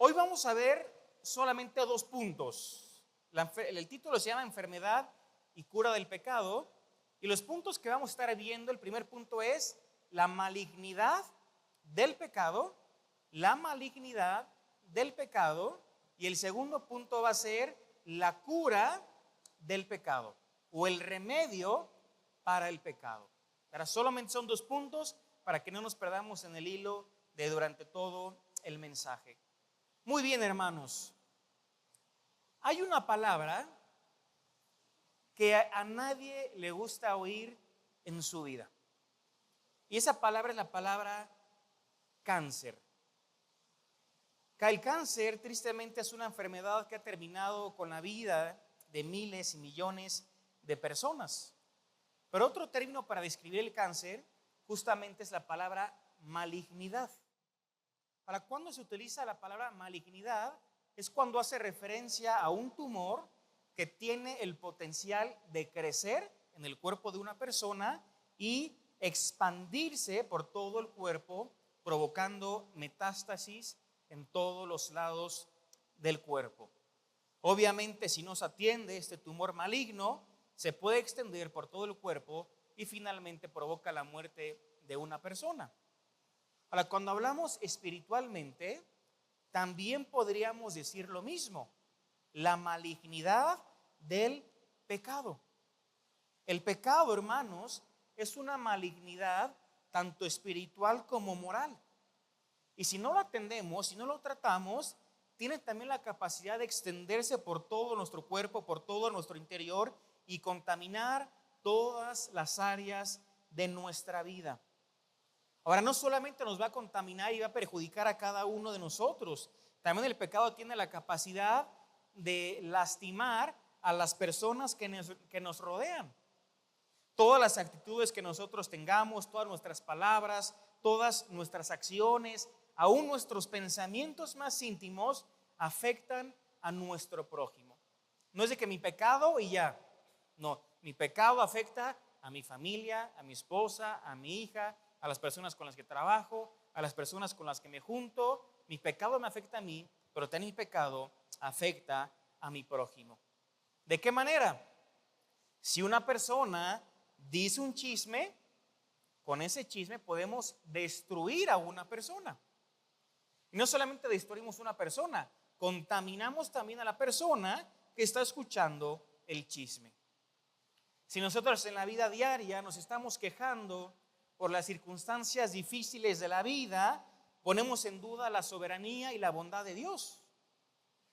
Hoy vamos a ver solamente 2 puntos. El título se llama Enfermedad y cura del pecado. Y los puntos que vamos a estar viendo, el primer punto es la malignidad del pecado, la malignidad del pecado. Y el segundo punto va a ser la cura del pecado o el remedio para el pecado. Ahora solamente son 2 puntos para que no nos perdamos en el hilo de durante todo el mensaje. Muy bien, hermanos. Hay una palabra que a nadie le gusta oír en su vida. Y esa palabra es la palabra cáncer. El cáncer, tristemente, es una enfermedad que ha terminado con la vida de miles y millones de personas. Pero otro término para describir el cáncer justamente es la palabra malignidad. ¿Para cuándo se utiliza la palabra malignidad? Es cuando hace referencia a un tumor que tiene el potencial de crecer en el cuerpo de una persona y expandirse por todo el cuerpo, provocando metástasis en todos los lados del cuerpo. Obviamente, si no se atiende, este tumor maligno se puede extender por todo el cuerpo y finalmente provoca la muerte de una persona. Ahora, cuando hablamos espiritualmente, también podríamos decir lo mismo: la malignidad del pecado. El pecado, hermanos, es una malignidad tanto espiritual como moral. Y si no lo atendemos, si no lo tratamos, tiene también la capacidad de extenderse por todo nuestro cuerpo, por todo nuestro interior y contaminar todas las áreas de nuestra vida. Ahora, no solamente nos va a contaminar y va a perjudicar a cada uno de nosotros, también el pecado tiene la capacidad de lastimar a las personas que nos rodean. Todas las actitudes que nosotros tengamos, todas nuestras palabras, todas nuestras acciones, aún nuestros pensamientos más íntimos afectan a nuestro prójimo. No es de que mi pecado y ya. No, mi pecado afecta a mi familia, a mi esposa, a mi hija, a las personas con las que trabajo, a las personas con las que me junto. Mi pecado me afecta a mí, pero también mi pecado afecta a mi prójimo. ¿De qué manera? Si una persona dice un chisme, con ese chisme podemos destruir a una persona. Y no solamente destruimos una persona, contaminamos también a la persona que está escuchando el chisme. Si nosotros en la vida diaria nos estamos quejando por las circunstancias difíciles de la vida, ponemos en duda la soberanía y la bondad de Dios.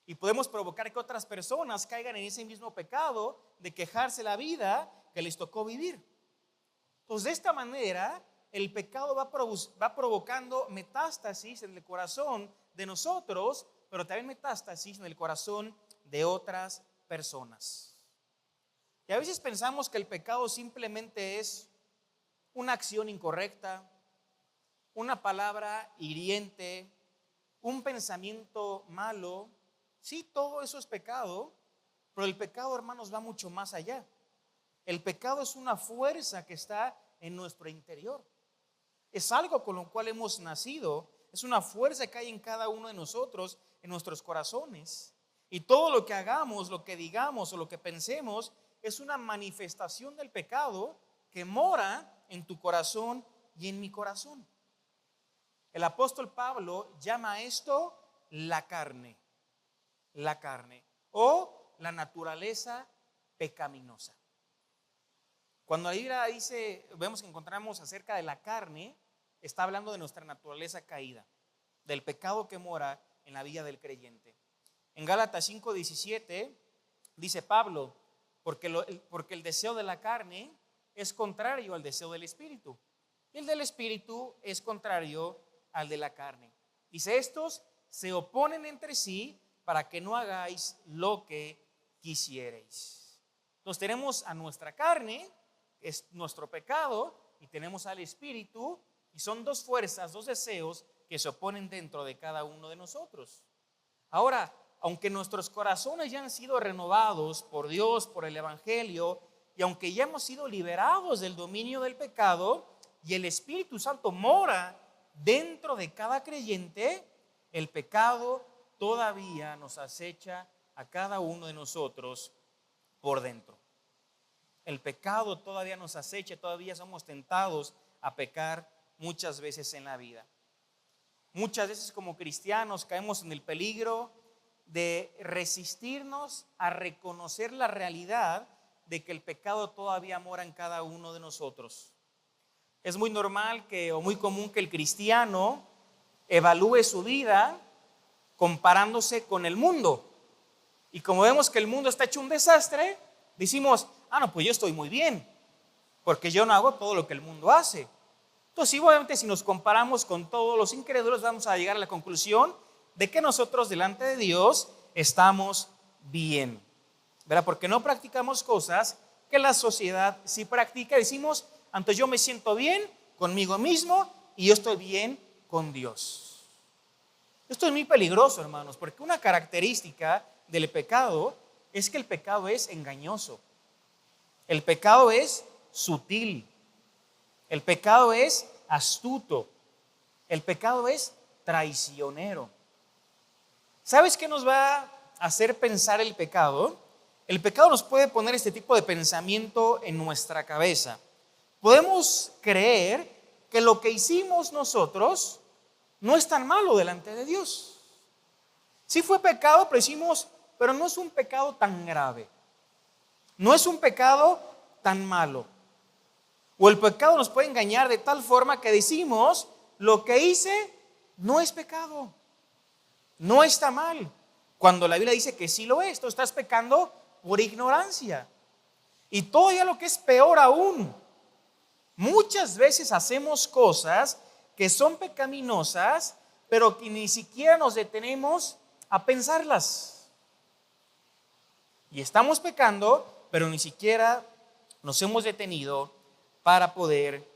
Y podemos provocar que otras personas caigan en ese mismo pecado de quejarse la vida que les tocó vivir. Pues de esta manera el pecado va provocando metástasis en el corazón de nosotros, pero también metástasis en el corazón de otras personas. Y a veces pensamos que el pecado simplemente es una acción incorrecta, una palabra hiriente, un pensamiento malo. Sí, todo eso es pecado, pero el pecado, hermanos, va mucho más allá. El pecado es una fuerza que está en nuestro interior. Es algo con lo cual hemos nacido. Es una fuerza que hay en cada uno de nosotros, en nuestros corazones. Y todo lo que hagamos, lo que digamos o lo que pensemos es una manifestación del pecado que mora en tu corazón y en mi corazón. El apóstol Pablo llama a esto la carne o la naturaleza pecaminosa. Cuando la Biblia dice, vemos que encontramos acerca de la carne, está hablando de nuestra naturaleza caída, del pecado que mora en la vida del creyente. En Gálatas 5:17 dice Pablo, porque el deseo de la carne es contrario al deseo del espíritu, y el del espíritu es contrario al de la carne. Dice, estos se oponen entre sí para que no hagáis lo que quisierais. Entonces tenemos a nuestra carne, es nuestro pecado, y tenemos al espíritu, y son 2 fuerzas, 2 deseos que se oponen dentro de cada uno de nosotros. Ahora, aunque nuestros corazones ya han sido renovados por Dios, por el evangelio, y aunque ya hemos sido liberados del dominio del pecado y el Espíritu Santo mora dentro de cada creyente, el pecado todavía nos acecha a cada uno de nosotros por dentro. El pecado todavía nos acecha, todavía somos tentados a pecar muchas veces en la vida. Muchas veces como cristianos caemos en el peligro de resistirnos a reconocer la realidad de que el pecado todavía mora en cada uno de nosotros. Es muy normal o muy común que el cristiano evalúe su vida comparándose con el mundo. Y como vemos que el mundo está hecho un desastre, decimos, no, pues yo estoy muy bien, porque yo no hago todo lo que el mundo hace. Entonces, obviamente, si nos comparamos con todos los incrédulos, vamos a llegar a la conclusión de que nosotros delante de Dios estamos bien, ¿verdad? Porque no practicamos cosas que la sociedad sí practica. Decimos, entonces yo me siento bien conmigo mismo y yo estoy bien con Dios. Esto es muy peligroso, hermanos, porque una característica del pecado es que el pecado es engañoso. El pecado es sutil. El pecado es astuto. El pecado es traicionero. ¿Sabes qué nos va a hacer pensar el pecado? El pecado nos puede poner este tipo de pensamiento en nuestra cabeza. Podemos creer que lo que hicimos nosotros no es tan malo delante de Dios. Sí fue pecado, pero decimos, pero no es un pecado tan grave. No es un pecado tan malo. O el pecado nos puede engañar de tal forma que decimos, lo que hice no es pecado. No está mal. Cuando la Biblia dice que sí lo es, tú estás pecando por ignorancia. Y todavía lo que es peor aún, muchas veces hacemos cosas que son pecaminosas, pero que ni siquiera nos detenemos a pensarlas. Y estamos pecando, pero ni siquiera nos hemos detenido para poder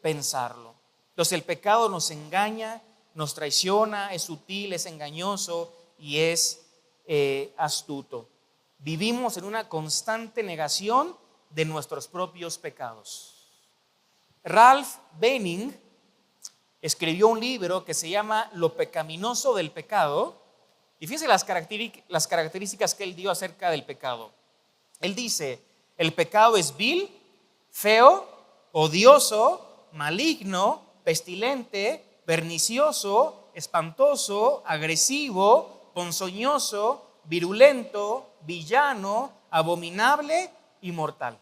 pensarlo. Entonces el pecado nos engaña, nos traiciona, es sutil, es engañoso y es astuto. Vivimos en una constante negación de nuestros propios pecados. Ralph Benning escribió un libro que se llama Lo pecaminoso del pecado. Y fíjense las características que él dio acerca del pecado. Él dice, el pecado es vil, feo, odioso, maligno, pestilente, pernicioso, espantoso, agresivo, ponzoñoso, virulento, villano, abominable y mortal.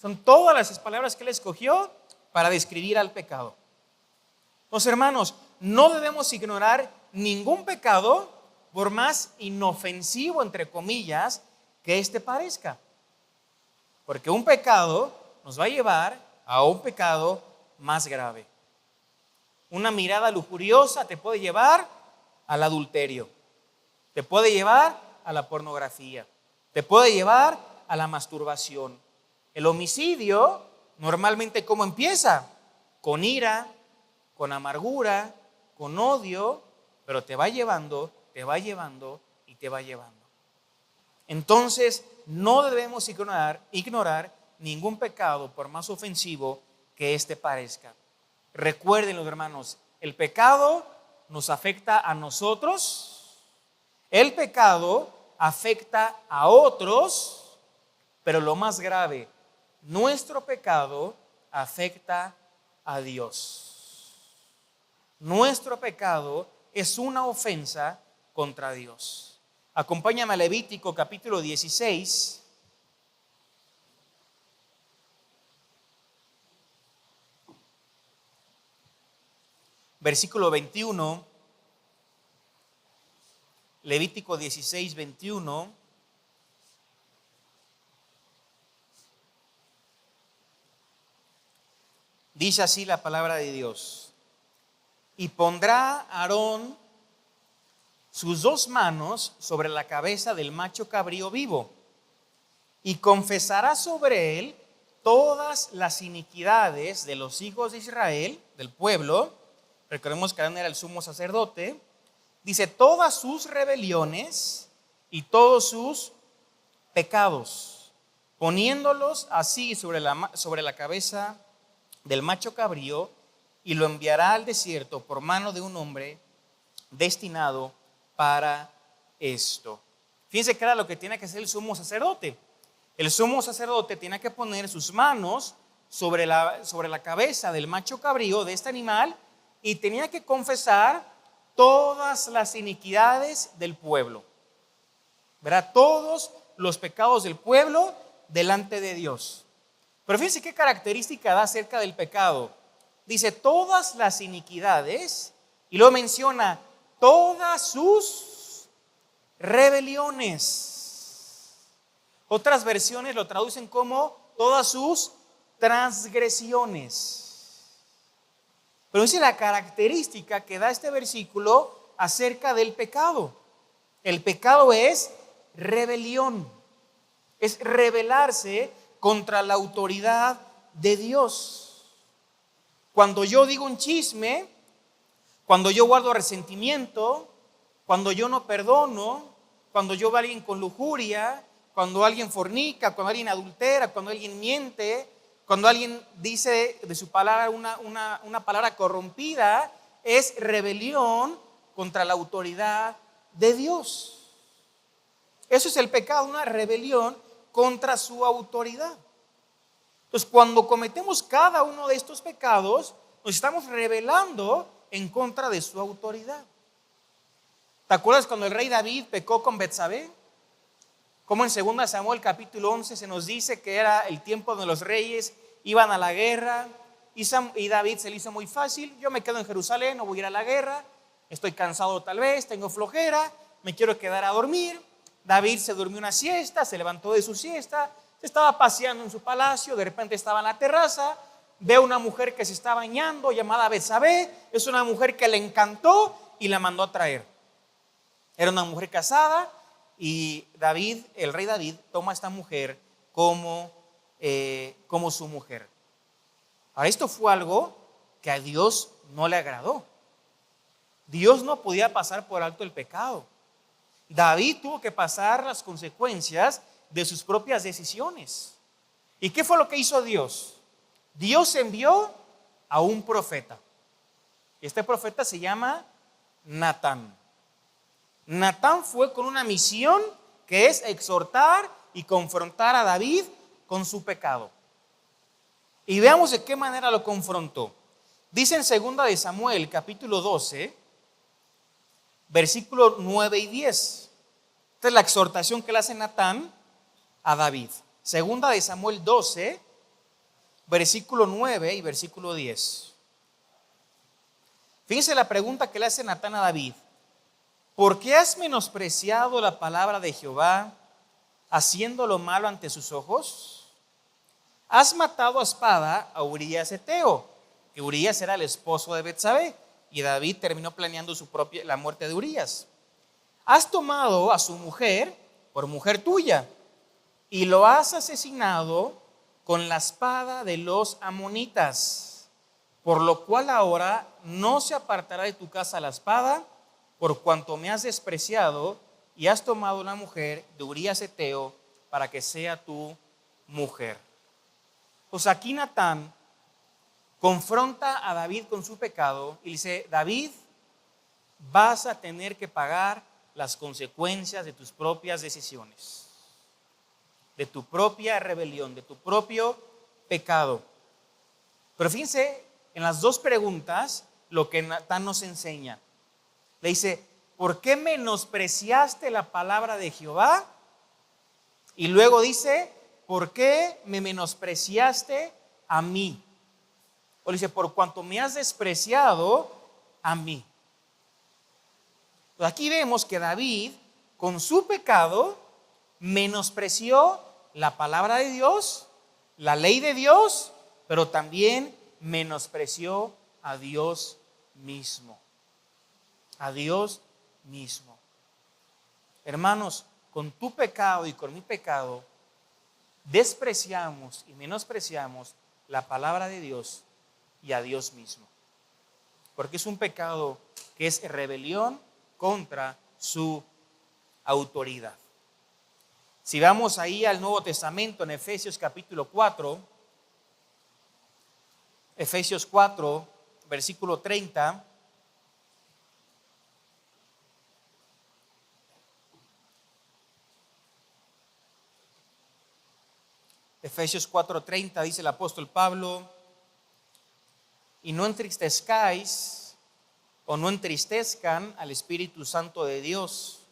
Son todas las palabras que él escogió para describir al pecado. Entonces, hermanos, no debemos ignorar ningún pecado, por más inofensivo, entre comillas, que éste parezca. Porque un pecado nos va a llevar a un pecado más grave. Una mirada lujuriosa te puede llevar al adulterio, te puede llevar a la pornografía, te puede llevar a la masturbación. El homicidio normalmente, ¿cómo empieza? Con ira, con amargura, con odio, pero te va llevando y te va llevando. Entonces, no debemos ignorar ningún pecado, por más ofensivo que éste parezca. Recuerden, hermanos, el pecado nos afecta a nosotros, el pecado afecta a otros, pero lo más grave, nuestro pecado afecta a Dios. Nuestro pecado es una ofensa contra Dios. Acompáñame a Levítico capítulo 16. Versículo 21. Levítico 16, 21. Dice así la palabra de Dios. Y pondrá Aarón sus dos manos sobre la cabeza del macho cabrío vivo y confesará sobre él todas las iniquidades de los hijos de Israel, del pueblo. Recordemos que Aarón era el sumo sacerdote. Dice, todas sus rebeliones y todos sus pecados, poniéndolos así sobre la cabeza del macho cabrío, y lo enviará al desierto por mano de un hombre destinado para esto. Fíjense que era lo que tiene que hacer el sumo sacerdote. El sumo sacerdote tenía que poner sus manos sobre la cabeza del macho cabrío de este animal y tenía que confesar todas las iniquidades del pueblo, ¿verdad? Todos los pecados del pueblo delante de Dios. Pero fíjense qué característica da acerca del pecado. Dice todas las iniquidades y luego menciona todas sus rebeliones. Otras versiones lo traducen como todas sus transgresiones. Pero esa es la característica que da este versículo acerca del pecado. El pecado es rebelión, es rebelarse contra la autoridad de Dios. Cuando yo digo un chisme, cuando yo guardo resentimiento, cuando yo no perdono, cuando yo veo a alguien con lujuria, cuando alguien fornica, cuando alguien adultera, cuando alguien miente, cuando alguien dice de su palabra una palabra corrompida, es rebelión contra la autoridad de Dios. Eso es el pecado, una rebelión contra su autoridad. Entonces, cuando cometemos cada uno de estos pecados, nos estamos rebelando en contra de su autoridad. ¿Te acuerdas cuando el rey David pecó con Betsabé? Como en 2 Samuel capítulo 11 se nos dice que era el tiempo donde los reyes iban a la guerra y David se le hizo muy fácil. Yo me quedo en Jerusalén, no voy a ir a la guerra, estoy cansado tal vez, tengo flojera, me quiero quedar a dormir. David se durmió una siesta, se levantó de su siesta, se estaba paseando en su palacio, de repente estaba en la terraza, ve a una mujer que se está bañando llamada Betsabé, es una mujer que le encantó y la mandó a traer. Era una mujer casada y David, el rey David, toma a esta mujer como su mujer. Ahora, esto fue algo que a Dios no le agradó. Dios no podía pasar por alto el pecado. David tuvo que pasar las consecuencias de sus propias decisiones. ¿Y qué fue lo que hizo Dios? Dios envió a un profeta. Este profeta se llama Natán. Natán fue con una misión que es exhortar y confrontar a David con su pecado. Y veamos de qué manera lo confrontó. Dice en 2 Samuel capítulo 12, versículos 9 y 10. Esta es la exhortación que le hace Natán a David. 2 Samuel 12, versículo 9 y versículo 10. Fíjense la pregunta que le hace Natán a David. ¿Por qué has menospreciado la palabra de Jehová, haciendo lo malo ante sus ojos? Has matado a espada a Urías Eteo, que Urías era el esposo de Betsabé, y David terminó planeando la muerte de Urías. Has tomado a su mujer por mujer tuya, y lo has asesinado con la espada de los amonitas, por lo cual ahora no se apartará de tu casa la espada, por cuanto me has despreciado y has tomado una mujer de Urías Eteo para que sea tu mujer. Pues aquí Natán confronta a David con su pecado y le dice: David, vas a tener que pagar las consecuencias de tus propias decisiones, de tu propia rebelión, de tu propio pecado. Pero fíjense en las dos preguntas lo que Natán nos enseña. Le dice: ¿por qué menospreciaste la palabra de Jehová? Y luego dice: ¿por qué me menospreciaste a mí? O le dice: por cuanto me has despreciado a mí. Pues aquí vemos que David, con su pecado, menospreció la palabra de Dios, la ley de Dios, pero también menospreció a Dios mismo. A Dios mismo. Hermanos, con tu pecado y con mi pecado, despreciamos y menospreciamos la palabra de Dios y a Dios mismo. Porque es un pecado que es rebelión contra su autoridad. Si vamos ahí al Nuevo Testamento en Efesios capítulo 4, Efesios 4, versículo 30, Efesios 4:30 dice el apóstol Pablo: y no entristezcáis o no entristezcan al Espíritu Santo de Dios.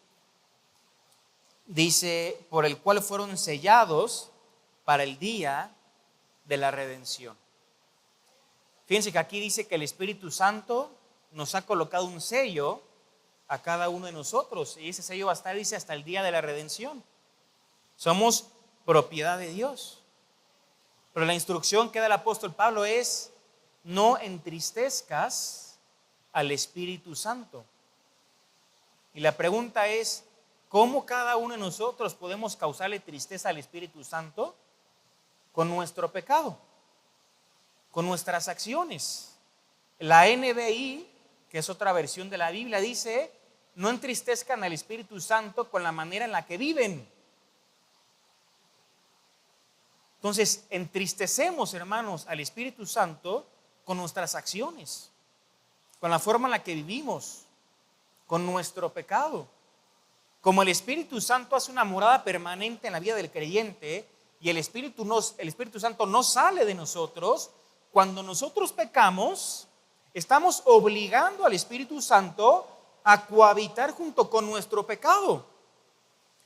Dice, por el cual fueron sellados para el día de la redención. Fíjense que aquí dice que el Espíritu Santo nos ha colocado un sello a cada uno de nosotros, y ese sello va a estar, dice, hasta el día de la redención. Somos propiedad de Dios. Pero la instrucción que da el apóstol Pablo es: no entristezcas al Espíritu Santo. Y la pregunta es: ¿cómo cada uno de nosotros podemos causarle tristeza al Espíritu Santo? Con nuestro pecado, con nuestras acciones. La NBI, que es otra versión de la Biblia, dice: no entristezcan al Espíritu Santo con la manera en la que viven. Entonces, entristecemos, hermanos, al Espíritu Santo con nuestras acciones, con la forma en la que vivimos, con nuestro pecado. Como el Espíritu Santo hace una morada permanente en la vida del creyente y el Espíritu Santo no sale de nosotros, cuando nosotros pecamos, estamos obligando al Espíritu Santo a cohabitar junto con nuestro pecado.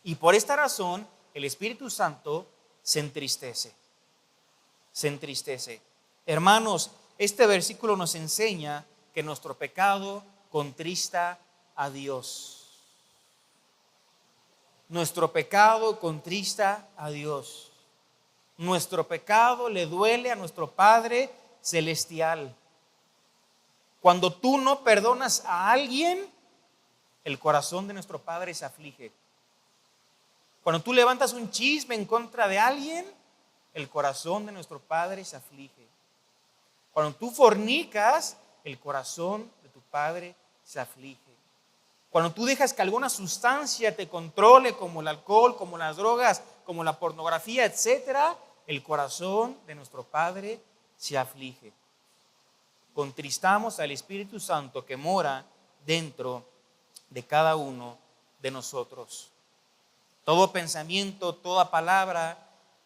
Y por esta razón, el Espíritu Santo se entristece. Se entristece. Hermanos, este versículo nos enseña que nuestro pecado contrista a Dios. Nuestro pecado contrista a Dios. Nuestro pecado le duele a nuestro Padre Celestial. Cuando tú no perdonas a alguien, el corazón de nuestro Padre se aflige. Cuando tú levantas un chisme en contra de alguien, el corazón de nuestro Padre se aflige. Cuando tú fornicas, el corazón de tu Padre se aflige. Cuando tú dejas que alguna sustancia te controle, como el alcohol, como las drogas, como la pornografía, etcétera, el corazón de nuestro Padre se aflige. Contristamos al Espíritu Santo que mora dentro de cada uno de nosotros. Todo pensamiento, toda palabra,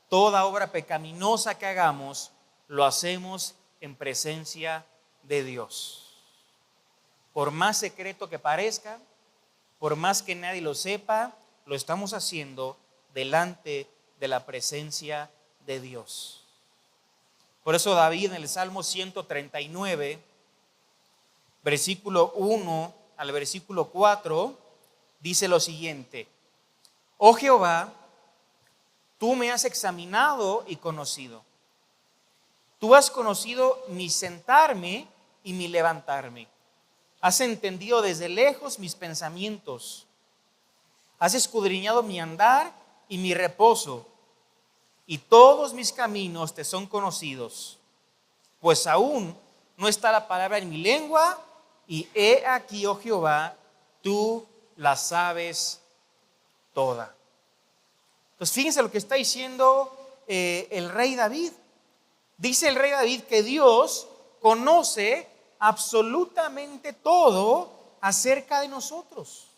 toda obra pecaminosa que hagamos, lo hacemos en presencia de Dios. Por más secreto que parezca, por más que nadie lo sepa, lo estamos haciendo delante de la presencia de Dios. Por eso David en el Salmo 139, versículo 1 al versículo 4, dice lo siguiente: oh Jehová, tú me has examinado y conocido. Tú has conocido mi sentarme y mi levantarme. Has entendido desde lejos mis pensamientos. Has escudriñado mi andar y mi reposo. Y todos mis caminos te son conocidos. Pues aún no está la palabra en mi lengua, y he aquí, oh Jehová, tú la sabes toda. Entonces fíjense lo que está diciendo el rey David. Dice el rey David que Dios conoce absolutamente todo acerca de nosotros.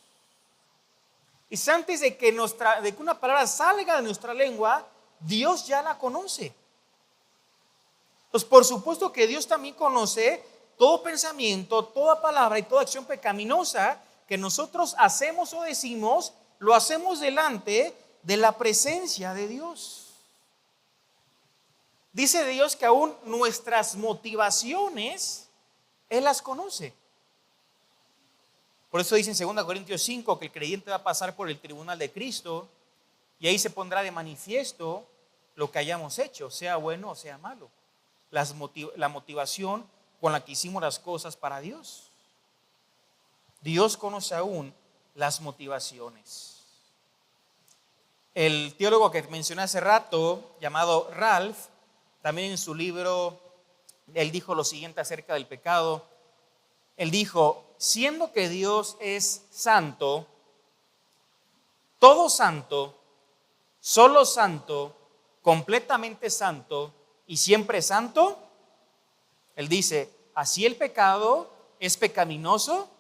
Y antes de que una palabra salga de nuestra lengua, Dios ya la conoce. Entonces, por supuesto que Dios también conoce todo pensamiento, toda palabra y toda acción pecaminosa que nosotros hacemos o decimos, lo hacemos delante de la presencia de Dios. Dice Dios que aún nuestras motivaciones Él las conoce. Por eso dice en 2 Corintios 5 que el creyente va a pasar por el tribunal de Cristo y ahí se pondrá de manifiesto lo que hayamos hecho, sea bueno o sea malo. La motivación con la que hicimos las cosas para Dios. Dios conoce aún las motivaciones. El teólogo que mencioné hace rato, llamado Ralph, también en su libro, él dijo lo siguiente acerca del pecado. Él dijo: siendo que Dios es santo, todo santo, solo santo, completamente santo y siempre santo, él dice, así el pecado es pecaminoso,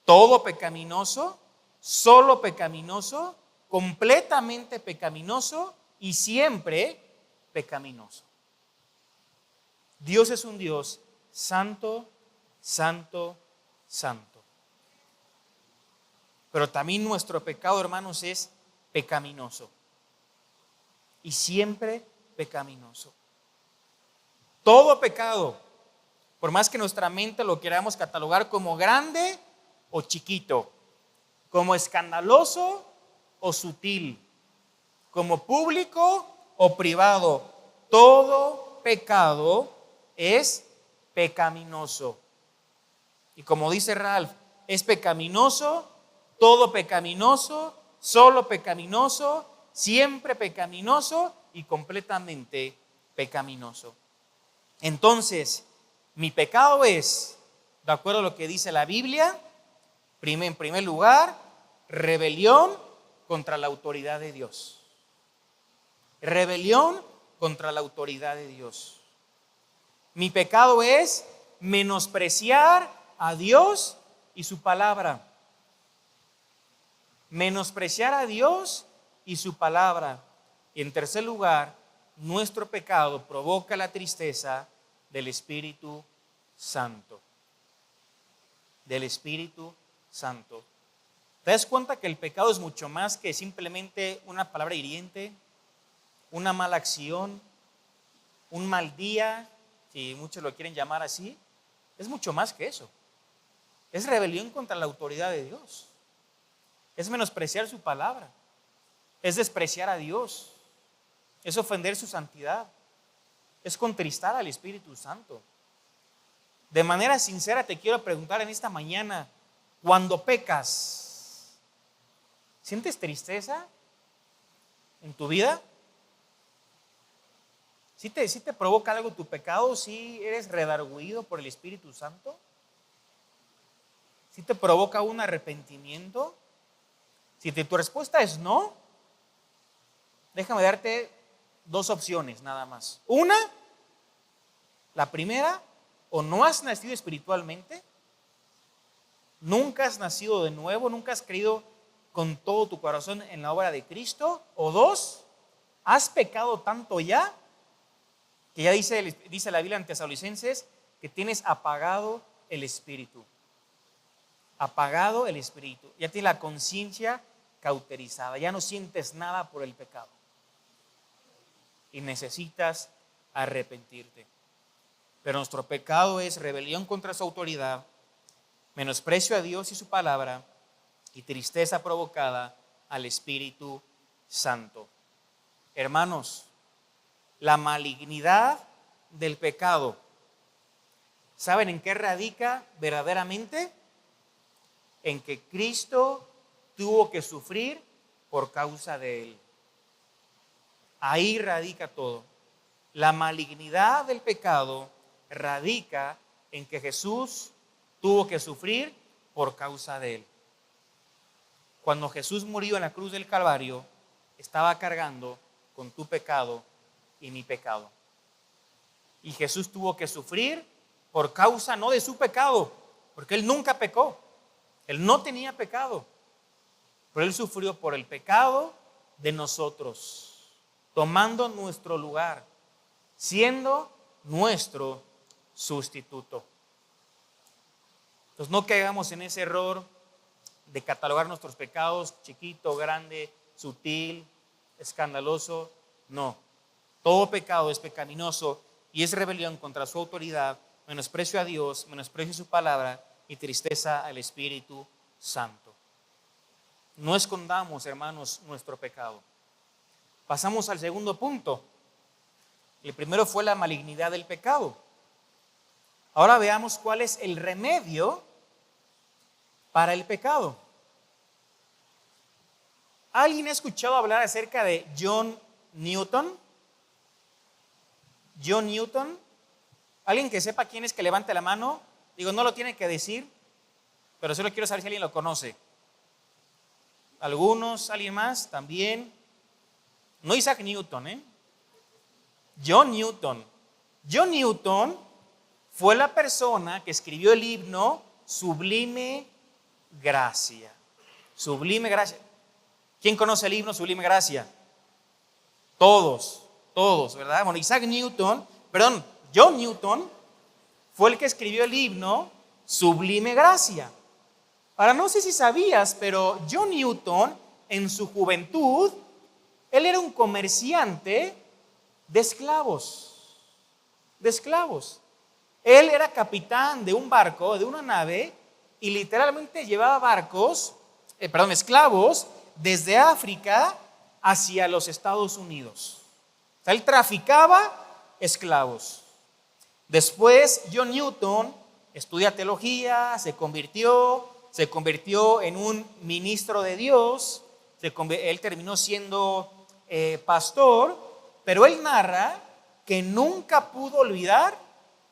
todo pecaminoso, solo pecaminoso, completamente pecaminoso y siempre pecaminoso. Dios es un Dios santo, santo, santo. Pero también nuestro pecado, hermanos, es pecaminoso. Y siempre pecaminoso. Todo pecado, por más que nuestra mente lo queramos catalogar como grande o chiquito, como escandaloso o sutil, como público o privado, todo pecado es pecaminoso. Y como dice Ralph, es pecaminoso, todo pecaminoso, solo pecaminoso, siempre pecaminoso y completamente pecaminoso. Entonces, mi pecado es, de acuerdo a lo que dice la Biblia, en primer lugar, rebelión contra la autoridad de Dios. Rebelión contra la autoridad de Dios. Mi pecado es menospreciar a Dios y su palabra. Menospreciar a Dios y su palabra. Y en tercer lugar, nuestro pecado provoca la tristeza del Espíritu Santo. Del Espíritu Santo. ¿Te das cuenta que el pecado es mucho más que simplemente una palabra hiriente, una mala acción, un mal día, si muchos lo quieren llamar así? Es mucho más que eso. Es rebelión contra la autoridad de Dios. Es menospreciar su palabra. Es despreciar a Dios. Es ofender su santidad. Es contristar al Espíritu Santo. De manera sincera te quiero preguntar en esta mañana, cuando pecas, ¿sientes tristeza en tu vida? ¿Sí te provoca algo tu pecado? ¿Sí eres redargüido por el Espíritu Santo? ¿Sí te provoca un arrepentimiento? Si tu respuesta es no, déjame darte dos opciones nada más. Una, la primera, o no has nacido espiritualmente, nunca has nacido de nuevo, nunca has creído con todo tu corazón en la obra de Cristo. O dos, has pecado tanto ya, que ya dice la Biblia en Tesalonicenses, que tienes apagado el espíritu. Apagado el espíritu. Ya tienes la conciencia cauterizada, ya no sientes nada por el pecado. Y necesitas arrepentirte. Pero nuestro pecado es rebelión contra su autoridad, menosprecio a Dios y su palabra y tristeza provocada al Espíritu Santo. Hermanos, la malignidad del pecado, ¿saben en qué radica verdaderamente? En que Cristo tuvo que sufrir por causa de él. Ahí radica todo. La malignidad del pecado radica en que Jesús tuvo que sufrir por causa de él. Cuando Jesús murió en la cruz del Calvario, estaba cargando con tu pecado y mi pecado. Y Jesús tuvo que sufrir por causa no de su pecado, porque él nunca pecó. Él no tenía pecado, pero él sufrió por el pecado de nosotros, tomando nuestro lugar, siendo nuestro sustituto. Entonces no caigamos en ese error de catalogar nuestros pecados chiquito, grande, sutil, escandaloso. No, todo pecado es pecaminoso y es rebelión contra su autoridad, menosprecio a Dios, menosprecio a su palabra y tristeza al Espíritu Santo. No escondamos, hermanos, nuestro pecado. Pasamos al segundo punto. El primero fue la malignidad del pecado. Ahora veamos cuál es el remedio para el pecado. ¿Alguien ha escuchado hablar acerca de John Newton? John Newton. ¿Alguien que sepa quién es, que levante la mano? Digo, no lo tiene que decir, pero solo quiero saber si alguien lo conoce. ¿Algunos? ¿Alguien más? También. No Isaac Newton, John Newton. John Newton fue la persona que escribió el himno Sublime Gracia. Sublime Gracia. ¿Quién conoce el himno Sublime Gracia? Todos. Todos, ¿verdad? Bueno, John Newton fue el que escribió el himno Sublime Gracia. Ahora, no sé si sabías, pero John Newton, en su juventud, él era un comerciante de esclavos. De esclavos. Él era capitán de un barco, de una nave, y literalmente llevaba esclavos, desde África hacia los Estados Unidos. O sea, él traficaba esclavos. Después, John Newton estudia teología, se convirtió en un ministro de Dios, él terminó siendo pastor, pero él narra que nunca pudo olvidar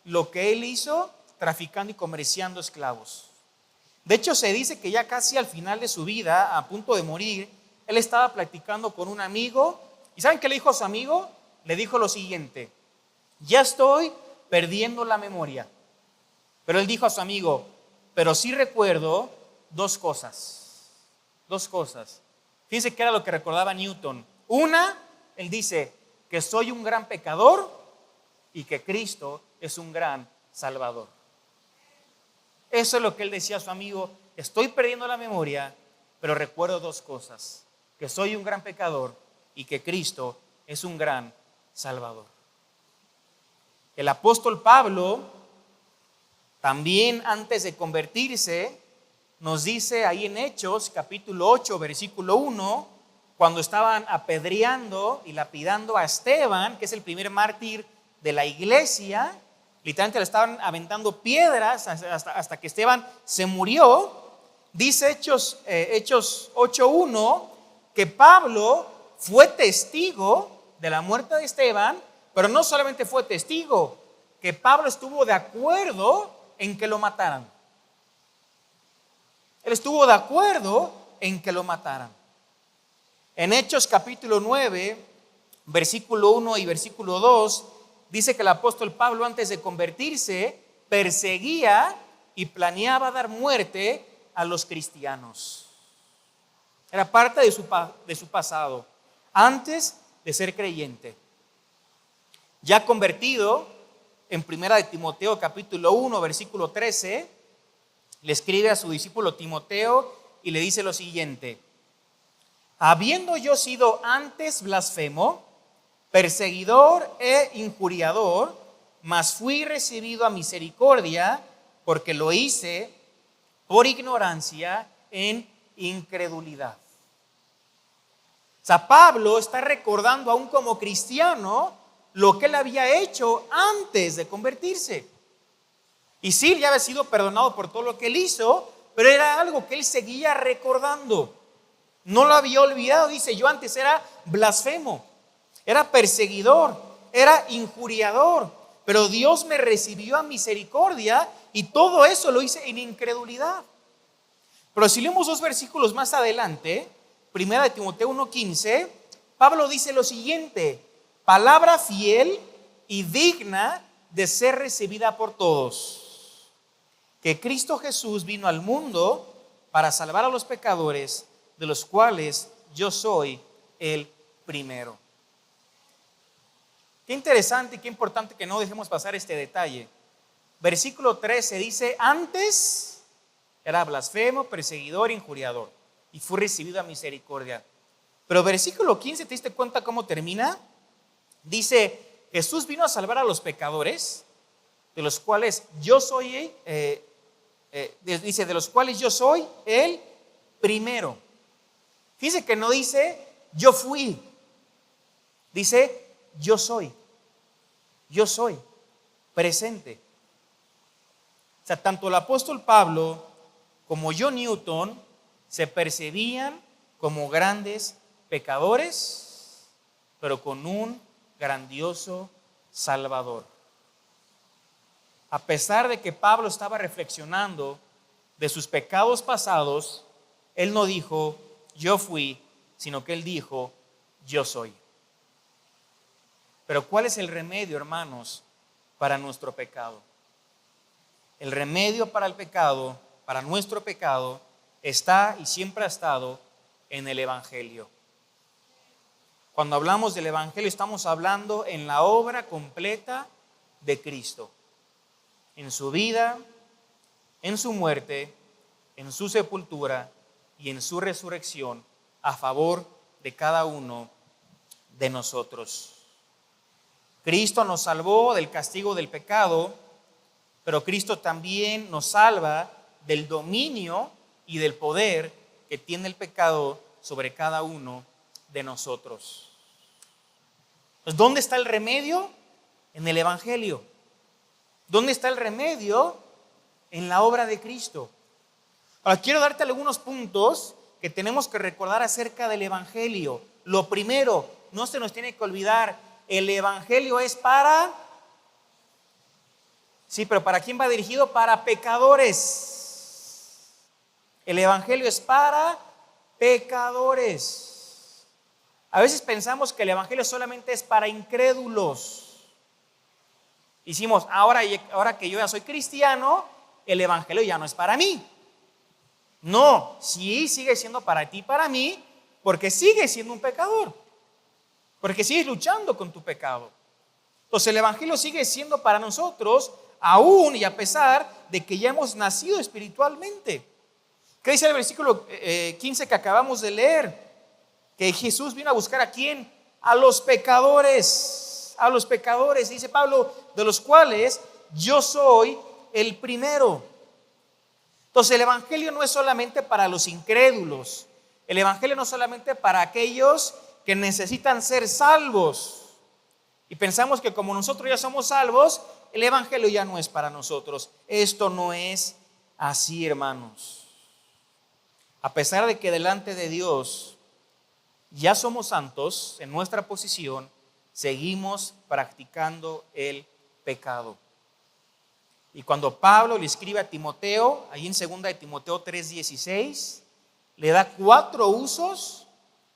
lo que él hizo traficando y comerciando esclavos. De hecho, se dice que ya casi al final de su vida, a punto de morir, él estaba platicando con un amigo. ¿Y saben qué le dijo a su amigo? Le dijo lo siguiente: ya estoy perdiendo la memoria. Pero él dijo a su amigo: pero sí recuerdo dos cosas. Fíjense qué era lo que recordaba Newton. Una, él dice que soy un gran pecador y que Cristo es un gran Salvador. Eso es lo que él decía a su amigo: estoy perdiendo la memoria, pero recuerdo dos cosas: que soy un gran pecador y que Cristo es un gran Salvador. El apóstol Pablo, también antes de convertirse, nos dice ahí en Hechos capítulo 8 versículo 1, cuando estaban apedreando y lapidando a Esteban, que es el primer mártir de la iglesia, literalmente le estaban aventando piedras hasta que Esteban se murió. Dice Hechos 8:1 que Pablo fue testigo de la muerte de Esteban, pero no solamente fue testigo, que Pablo estuvo de acuerdo en que lo mataran. Él estuvo de acuerdo en que lo mataran. En Hechos capítulo 9, versículo 1 y versículo 2, dice que el apóstol Pablo, antes de convertirse, perseguía y planeaba dar muerte a los cristianos. Era parte de su pasado, antes de ser creyente. Ya convertido, en 1 de Timoteo capítulo 1, versículo 13, le escribe a su discípulo Timoteo y le dice lo siguiente: habiendo yo sido antes blasfemo, perseguidor e injuriador, mas fui recibido a misericordia, porque lo hice por ignorancia en incredulidad. O sea, Pablo está recordando aún como cristiano lo que él había hecho antes de convertirse. Y sí, ya había sido perdonado por todo lo que él hizo, pero era algo que él seguía recordando. No lo había olvidado. Dice: yo antes era blasfemo, era perseguidor, era injuriador, pero Dios me recibió a misericordia y todo eso lo hice en incredulidad. Pero si leemos dos versículos más adelante, 1 de Timoteo 1:15, Pablo dice lo siguiente: palabra fiel y digna de ser recibida por todos, que Cristo Jesús vino al mundo para salvar a los pecadores, de los cuales yo soy el primero. Qué interesante y qué importante que no dejemos pasar este detalle. Versículo 13 dice: antes era blasfemo, perseguidor, injuriador, y fui recibido a misericordia. Pero versículo 15, ¿te diste cuenta cómo termina? Dice: Jesús vino a salvar a los pecadores, de los cuales yo soy, dice, de los cuales yo soy el primero. Fíjese que no dice yo fui, dice yo soy presente. O sea, tanto el apóstol Pablo como John Newton se percibían como grandes pecadores, pero con un grandioso Salvador. A pesar de que Pablo estaba reflexionando de sus pecados pasados, él no dijo yo fui, sino que él dijo yo soy. Pero ¿cuál es el remedio, hermanos, para nuestro pecado? El remedio para el pecado, para nuestro pecado, está y siempre ha estado en el Evangelio. Cuando hablamos del Evangelio estamos hablando en la obra completa de Cristo, en su vida, en su muerte, en su sepultura y en su resurrección a favor de cada uno de nosotros. Cristo nos salvó del castigo del pecado, pero Cristo también nos salva del dominio y del poder que tiene el pecado sobre cada uno de nosotros. Pues, ¿dónde está el remedio? En el Evangelio. ¿Dónde está el remedio? En la obra de Cristo. Ahora quiero darte algunos puntos que tenemos que recordar acerca del Evangelio. Lo primero, no se nos tiene que olvidar, el Evangelio es para... Sí, pero ¿para quién va dirigido? Para pecadores. El Evangelio es para pecadores. A veces pensamos que el Evangelio solamente es para incrédulos. Hicimos, ahora que yo ya soy cristiano, el Evangelio ya no es para mí. No, sí sigue siendo para ti y para mí, porque sigues siendo un pecador. Porque sigues luchando con tu pecado. Entonces el Evangelio sigue siendo para nosotros, aún y a pesar de que ya hemos nacido espiritualmente. ¿Qué dice el versículo 15 que acabamos de leer? Que Jesús vino a buscar ¿a quién? A los pecadores. A los pecadores, dice Pablo, de los cuales yo soy el primero. Entonces el Evangelio no es solamente para los incrédulos. El Evangelio no es solamente para aquellos que necesitan ser salvos. Y pensamos que como nosotros ya somos salvos, el Evangelio ya no es para nosotros. Esto no es así, hermanos. A pesar de que delante de Dios ya somos santos en nuestra posición, seguimos practicando el pecado. Y cuando Pablo le escribe a Timoteo, ahí en 2 de Timoteo 3:16, le da 4 usos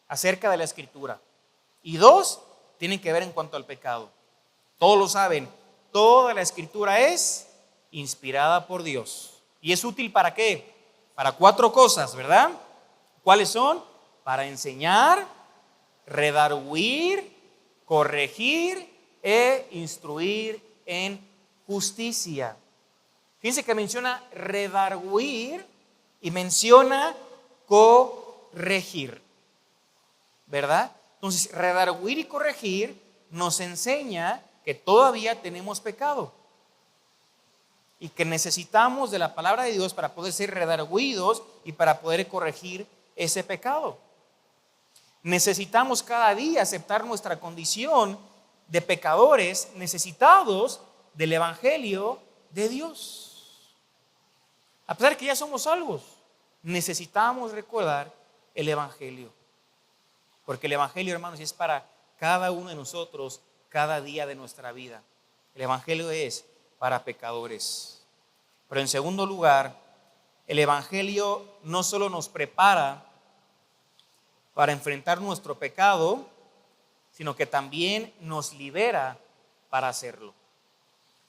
acerca de la Escritura. Y 2 tienen que ver en cuanto al pecado. Todos lo saben, toda la Escritura es inspirada por Dios. ¿Y es útil para qué? Para 4 cosas, ¿verdad? ¿Cuáles son? Para enseñar, redarguir, corregir e instruir en justicia. Fíjense que menciona redarguir y menciona corregir, ¿verdad? Entonces, redarguir y corregir nos enseña que todavía tenemos pecado y que necesitamos de la palabra de Dios para poder ser redarguidos y para poder corregir ese pecado. Necesitamos cada día aceptar nuestra condición de pecadores necesitados del Evangelio de Dios. A pesar de que ya somos salvos, necesitamos recordar el Evangelio. Porque el Evangelio, hermanos, es para cada uno de nosotros, cada día de nuestra vida. El Evangelio es para pecadores. Pero en segundo lugar, el Evangelio no solo nos prepara para enfrentar nuestro pecado, sino que también nos libera para hacerlo.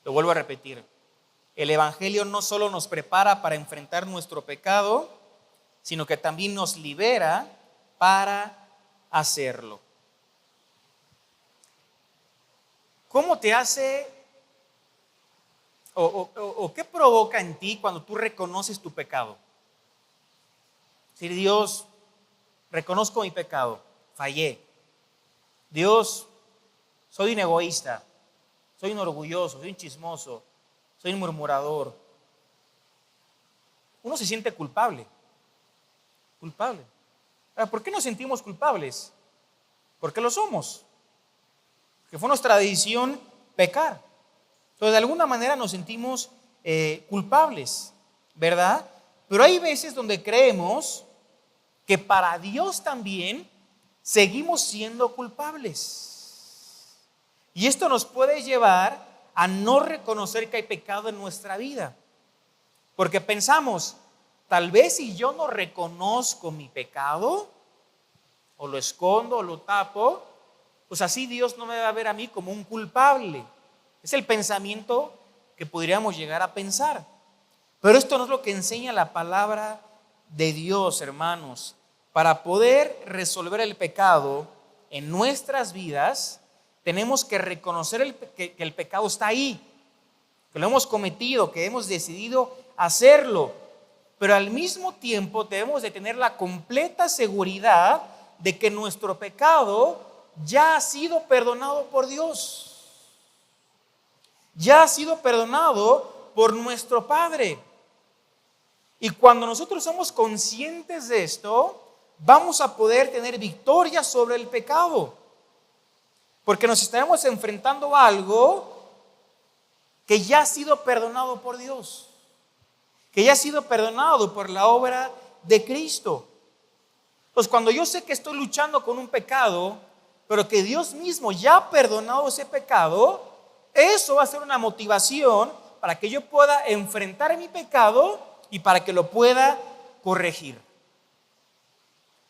Lo vuelvo a repetir. El Evangelio no solo nos prepara para enfrentar nuestro pecado, sino que también nos libera para hacerlo. ¿Cómo te hace o qué provoca en ti cuando tú reconoces tu pecado? Si Dios, reconozco mi pecado, fallé. Dios, soy un egoísta, soy un orgulloso, soy un chismoso, soy un murmurador. Uno se siente culpable. Ahora, ¿por qué nos sentimos culpables? Porque lo somos. Que fue nuestra decisión pecar. Entonces, de alguna manera nos sentimos culpables, ¿verdad? Pero hay veces donde creemos que para Dios también seguimos siendo culpables. Y esto nos puede llevar a no reconocer que hay pecado en nuestra vida. Porque pensamos, tal vez si yo no reconozco mi pecado, o lo escondo, o lo tapo, pues así Dios no me va a ver a mí como un culpable. Es el pensamiento que podríamos llegar a pensar. Pero esto no es lo que enseña la palabra de Dios, hermanos. Para poder resolver el pecado, en nuestras vidas, tenemos que reconocer que el pecado está ahí, que lo hemos cometido, que hemos decidido hacerlo, pero al mismo tiempo debemos de tener la completa seguridad de que nuestro pecado ya ha sido perdonado por Dios, ya ha sido perdonado por nuestro Padre. Y cuando nosotros somos conscientes de esto, vamos a poder tener victoria sobre el pecado, porque nos estaremos enfrentando a algo que ya ha sido perdonado por Dios, que ya ha sido perdonado por la obra de Cristo. Pues cuando yo sé que estoy luchando con un pecado, pero que Dios mismo ya ha perdonado ese pecado, eso va a ser una motivación para que yo pueda enfrentar mi pecado y para que lo pueda corregir.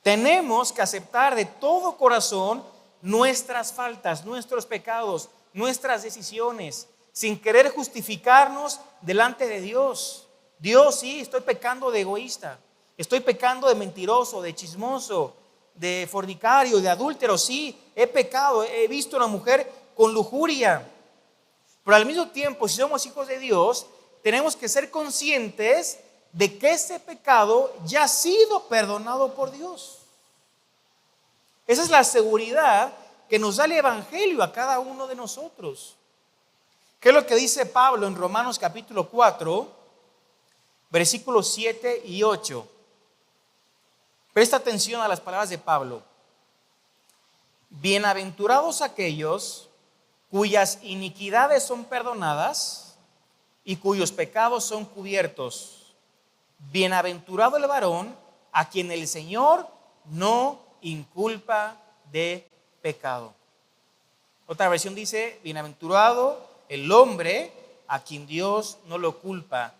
Tenemos que aceptar de todo corazón nuestras faltas, nuestros pecados, nuestras decisiones, sin querer justificarnos delante de Dios. Dios, sí, estoy pecando de egoísta, estoy pecando de mentiroso, de chismoso, de fornicario, de adúltero, sí, he pecado, he visto a una mujer con lujuria. Pero al mismo tiempo, si somos hijos de Dios, tenemos que ser conscientes de que ese pecado ya ha sido perdonado por Dios. Esa es la seguridad que nos da el Evangelio a cada uno de nosotros. ¿Qué es lo que dice Pablo en Romanos capítulo 4, versículos 7 y 8? Presta atención a las palabras de Pablo. Bienaventurados aquellos cuyas iniquidades son perdonadas y cuyos pecados son cubiertos. Bienaventurado el varón a quien el Señor no inculpa de pecado. Otra versión dice, bienaventurado el hombre a quien Dios no lo culpa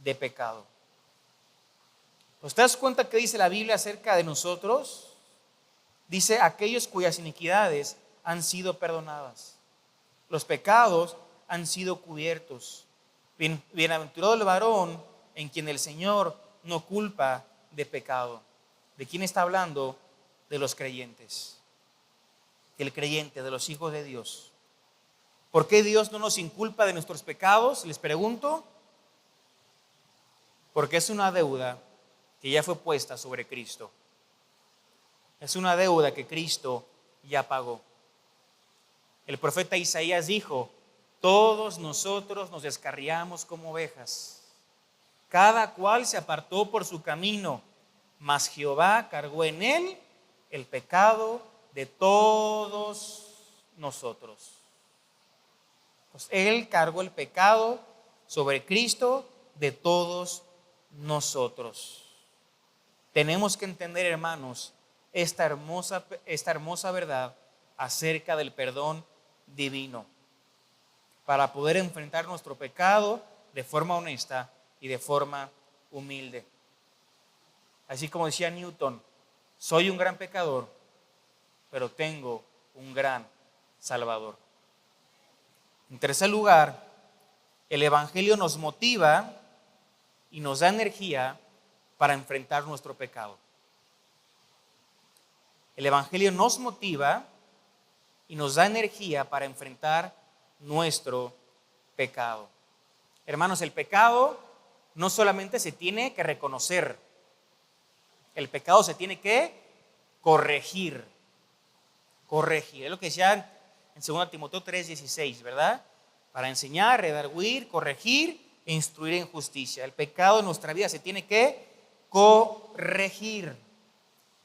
de pecado. ¿Pues te das cuenta que dice la Biblia acerca de nosotros? Dice, aquellos cuyas iniquidades han sido perdonadas, los pecados han sido cubiertos. Bienaventurado el varón en quien el Señor no culpa de pecado. ¿De quién está hablando? De los creyentes. El creyente, de los hijos de Dios. ¿Por qué Dios no nos inculpa de nuestros pecados? Les pregunto. Porque es una deuda que ya fue puesta sobre Cristo. Es una deuda que Cristo ya pagó. El profeta Isaías dijo, todos nosotros nos descarriamos como ovejas. Cada cual se apartó por su camino, mas Jehová cargó en él el pecado de todos nosotros. Pues él cargó el pecado sobre Cristo de todos nosotros. Tenemos que entender, hermanos, esta hermosa verdad acerca del perdón divino para poder enfrentar nuestro pecado de forma honesta y de forma humilde. Así como decía Newton, soy un gran pecador, pero tengo un gran Salvador. En tercer lugar, el Evangelio nos motiva y nos da energía para enfrentar nuestro pecado. El Evangelio nos motiva y nos da energía para enfrentar nuestro pecado. Hermanos, el pecado no solamente se tiene que reconocer, el pecado se tiene que corregir. Corregir, es lo que decía en 2 Timoteo 3:16, ¿verdad? Para enseñar, redarguir, corregir e instruir en justicia. El pecado en nuestra vida se tiene que corregir.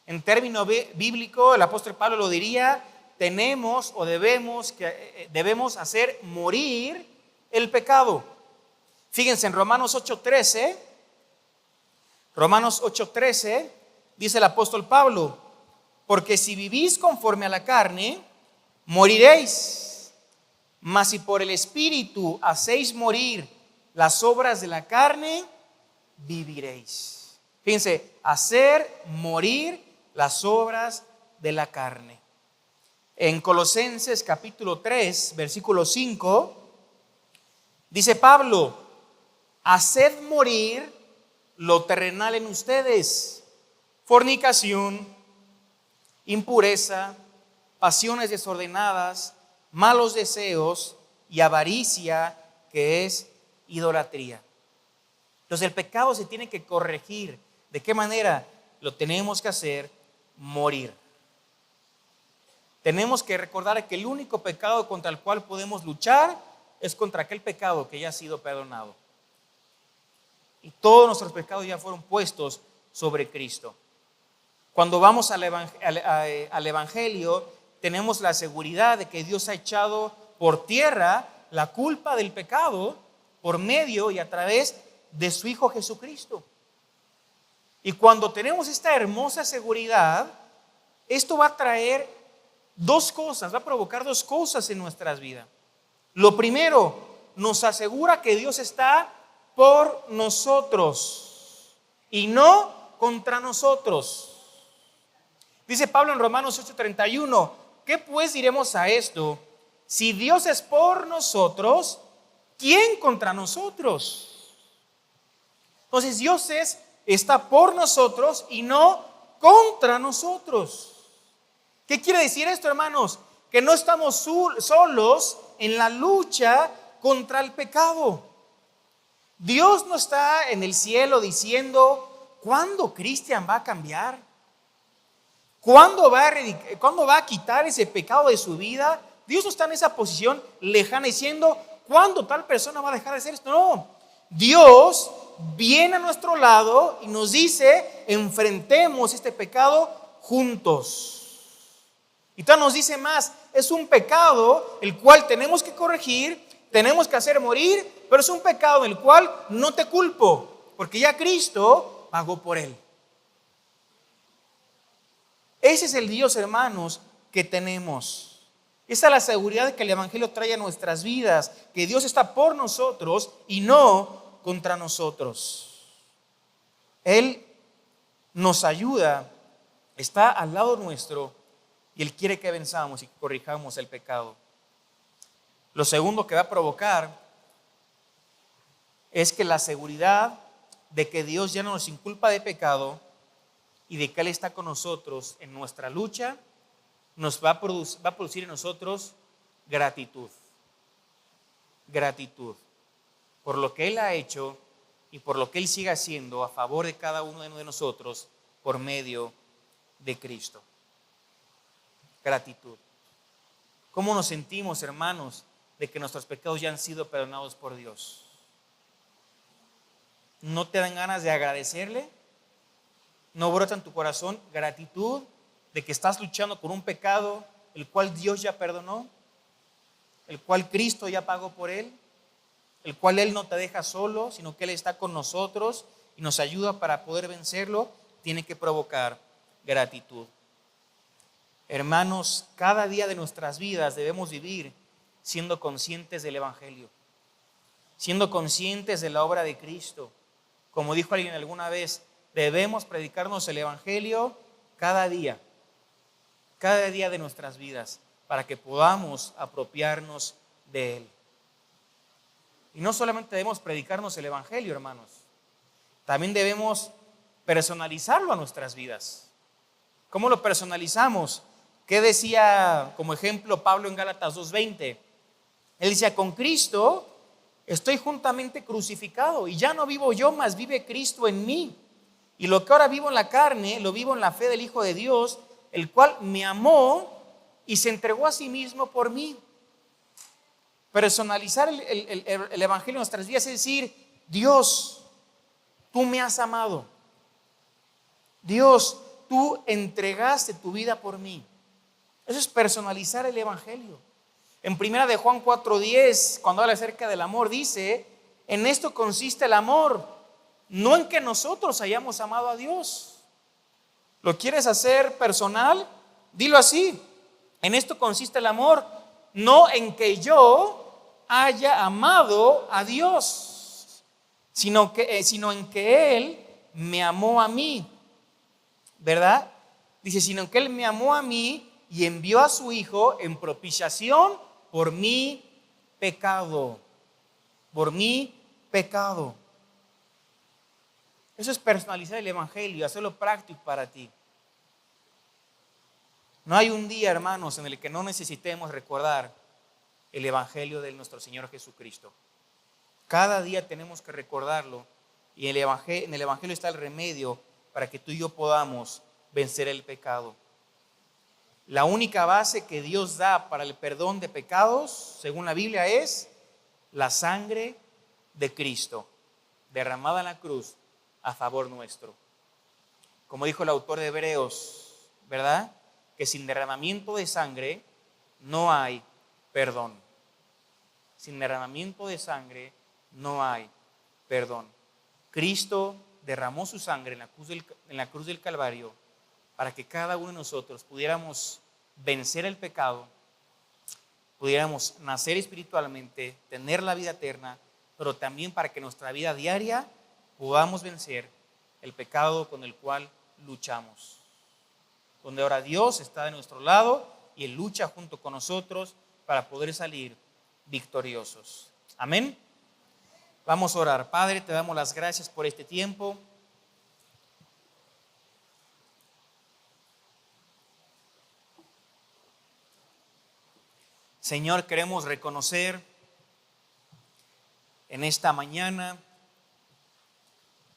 En término bíblico, el apóstol Pablo lo diría, tenemos o debemos hacer morir el pecado. Fíjense en Romanos 8:13. Romanos 8:13 dice el apóstol Pablo, porque si vivís conforme a la carne, moriréis. Mas si por el Espíritu hacéis morir las obras de la carne, viviréis. Fíjense, hacer morir las obras de la carne. En Colosenses capítulo 3, versículo 5, dice Pablo, haced morir lo terrenal en ustedes, fornicación, impureza, pasiones desordenadas, malos deseos y avaricia, que es idolatría. Entonces el pecado se tiene que corregir. ¿De qué manera? Lo tenemos que hacer morir. Tenemos que recordar que el único pecado contra el cual podemos luchar es contra aquel pecado que ya ha sido perdonado. Y todos nuestros pecados ya fueron puestos sobre Cristo. Cuando vamos al Evangelio, tenemos la seguridad de que Dios ha echado por tierra la culpa del pecado por medio y a través de su Hijo Jesucristo. Y cuando tenemos esta hermosa seguridad, esto va a traer dos cosas, va a provocar dos cosas en nuestras vidas. Lo primero, nos asegura que Dios está por nosotros y no contra nosotros. Dice Pablo en Romanos 8:31, ¿qué pues diremos a esto? Si Dios es por nosotros, ¿quién contra nosotros? Entonces Dios está por nosotros y no contra nosotros. ¿Qué quiere decir esto, hermanos? Que no estamos solos en la lucha contra el pecado. Dios no está en el cielo diciendo, ¿cuándo Cristian va a cambiar? ¿Cuándo va a quitar ese pecado de su vida? Dios no está en esa posición lejana diciendo, ¿cuándo tal persona va a dejar de hacer esto? No, Dios viene a nuestro lado y nos dice, enfrentemos este pecado juntos. Y todavía nos dice más, es un pecado el cual tenemos que corregir, tenemos que hacer morir, pero es un pecado el cual no te culpo, porque ya Cristo pagó por él. Ese es el Dios, hermanos, que tenemos. Esa es la seguridad que el Evangelio trae a nuestras vidas, que Dios está por nosotros y no contra nosotros. Él nos ayuda, está al lado nuestro y Él quiere que venzamos y que corrijamos el pecado. Lo segundo que va a provocar es que la seguridad de que Dios ya no nos inculpa de pecado y de que Él está con nosotros en nuestra lucha, nos va a producir en nosotros gratitud. Gratitud por lo que Él ha hecho y por lo que Él sigue haciendo a favor de cada uno de nosotros por medio de Cristo. Gratitud. ¿Cómo nos sentimos, hermanos, de que nuestros pecados ya han sido perdonados por Dios? ¿No te dan ganas de agradecerle? ¿No brota en tu corazón gratitud de que estás luchando con un pecado el cual Dios ya perdonó? El cual Cristo ya pagó por él, el cual Él no te deja solo, sino que Él está con nosotros y nos ayuda para poder vencerlo. Tiene que provocar gratitud. Hermanos, cada día de nuestras vidas debemos vivir siendo conscientes del Evangelio, siendo conscientes de la obra de Cristo. Como dijo alguien alguna vez, debemos predicarnos el Evangelio cada día de nuestras vidas, para que podamos apropiarnos de él. Y no solamente debemos predicarnos el Evangelio, hermanos, también debemos personalizarlo a nuestras vidas. ¿Cómo lo personalizamos? ¿Qué decía como ejemplo Pablo en Gálatas 2:20? Él decía, con Cristo estoy juntamente crucificado y ya no vivo yo, mas vive Cristo en mí. Y lo que ahora vivo en la carne, lo vivo en la fe del Hijo de Dios, el cual me amó y se entregó a sí mismo por mí. Personalizar el Evangelio en nuestras vidas es decir, Dios, tú me has amado. Dios, tú entregaste tu vida por mí. Eso es personalizar el Evangelio. En 1 de Juan 4:10, cuando habla acerca del amor, dice, en esto consiste el amor, no en que nosotros hayamos amado a Dios. ¿Lo quieres hacer personal? Dilo así. En esto consiste el amor, no en que yo haya amado a Dios, sino en que Él me amó a mí. ¿Verdad? Dice, sino en que Él me amó a mí y envió a su Hijo en propiciación por mi pecado. Por mi pecado. Eso es personalizar el Evangelio, hacerlo práctico para ti. No hay un día, hermanos, en el que no necesitemos recordar el Evangelio de nuestro Señor Jesucristo. Cada día tenemos que recordarlo, y en el Evangelio está el remedio para que tú y yo podamos vencer el pecado. La única base que Dios da para el perdón de pecados, según la Biblia, es la sangre de Cristo, derramada en la cruz a favor nuestro. Como dijo el autor de Hebreos, ¿verdad? Que sin derramamiento de sangre no hay perdón. Sin derramamiento de sangre no hay perdón. Cristo derramó su sangre en la cruz del Calvario para que cada uno de nosotros pudiéramos vencer el pecado, pudiéramos nacer espiritualmente, tener la vida eterna, pero también para que nuestra vida diaria podamos vencer el pecado con el cual luchamos. Donde ahora Dios está de nuestro lado y Él lucha junto con nosotros para poder salir victoriosos. Amén. Vamos a orar. Padre, te damos las gracias por este tiempo. Señor, queremos reconocer en esta mañana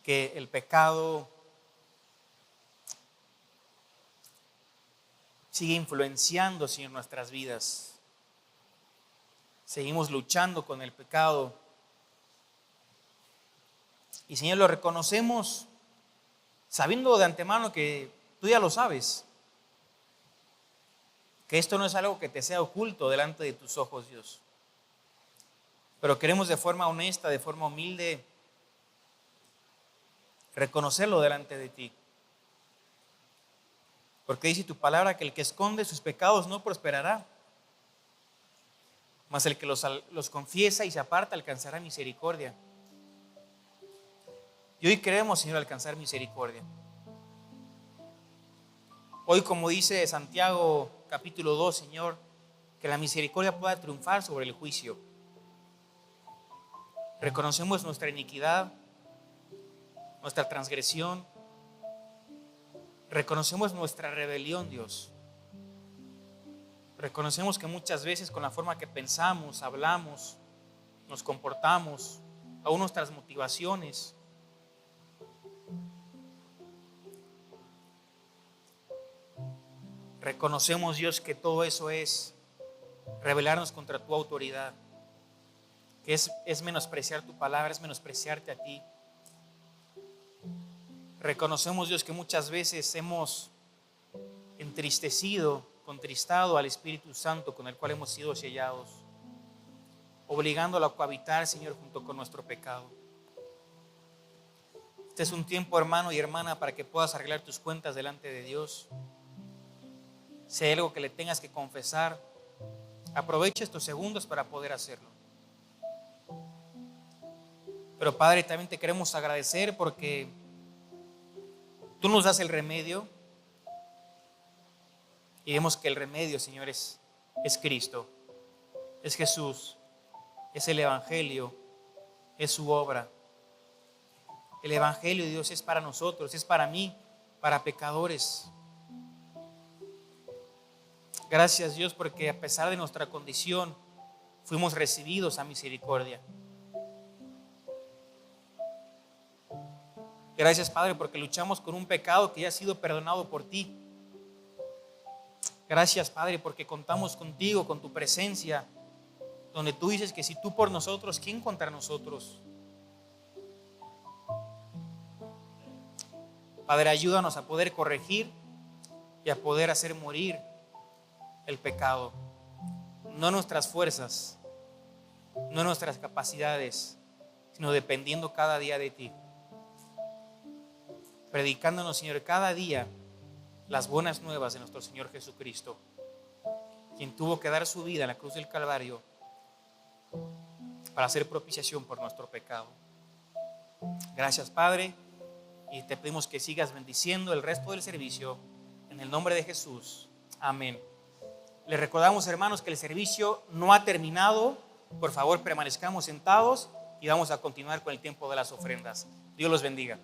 que el pecado sigue influenciando, Señor, nuestras vidas. Seguimos luchando con el pecado. Y, Señor, lo reconocemos sabiendo de antemano que tú ya lo sabes. Que esto no es algo que te sea oculto delante de tus ojos, Dios. Pero queremos de forma honesta, de forma humilde, reconocerlo delante de ti. Porque dice tu palabra que el que esconde sus pecados no prosperará, mas el que los confiesa y se aparta alcanzará misericordia. Y hoy queremos, Señor, alcanzar misericordia. Hoy, como dice Santiago capítulo 2, Señor, que la misericordia pueda triunfar sobre el juicio. Reconocemos nuestra iniquidad, nuestra transgresión. Reconocemos nuestra rebelión, Dios. Reconocemos que muchas veces con la forma que pensamos, hablamos, nos comportamos, aún nuestras motivaciones, reconocemos, Dios, que todo eso es rebelarnos contra tu autoridad, que es menospreciar tu palabra, es menospreciarte a ti. Reconocemos, Dios, que muchas veces hemos entristecido, contristado al Espíritu Santo con el cual hemos sido sellados, obligándolo a cohabitar, Señor, junto con nuestro pecado. Este es un tiempo, hermano y hermana, para que puedas arreglar tus cuentas delante de Dios. Si hay algo que le tengas que confesar, aprovecha estos segundos para poder hacerlo. Pero, Padre, también te queremos agradecer porque tú nos das el remedio y vemos que el remedio, Señor, es Cristo, es Jesús, es el Evangelio, es su obra. El Evangelio de Dios es para nosotros, es para mí, para pecadores. Gracias, Dios, porque a pesar de nuestra condición fuimos recibidos a misericordia. Gracias, Padre, porque luchamos con un pecado que ya ha sido perdonado por ti. Gracias, Padre, porque contamos contigo, con tu presencia, donde tú dices que si tú por nosotros, ¿quién contra nosotros? Padre, ayúdanos a poder corregir y a poder hacer morir el pecado. No nuestras fuerzas, no nuestras capacidades, sino dependiendo cada día de ti. Predicándonos, Señor, cada día las buenas nuevas de nuestro Señor Jesucristo, quien tuvo que dar su vida en la cruz del Calvario para hacer propiciación por nuestro pecado. Gracias, Padre, y te pedimos que sigas bendiciendo el resto del servicio en el nombre de Jesús. Amén. Les recordamos, hermanos, que el servicio no ha terminado. Por favor, permanezcamos sentados y vamos a continuar con el tiempo de las ofrendas. Dios los bendiga.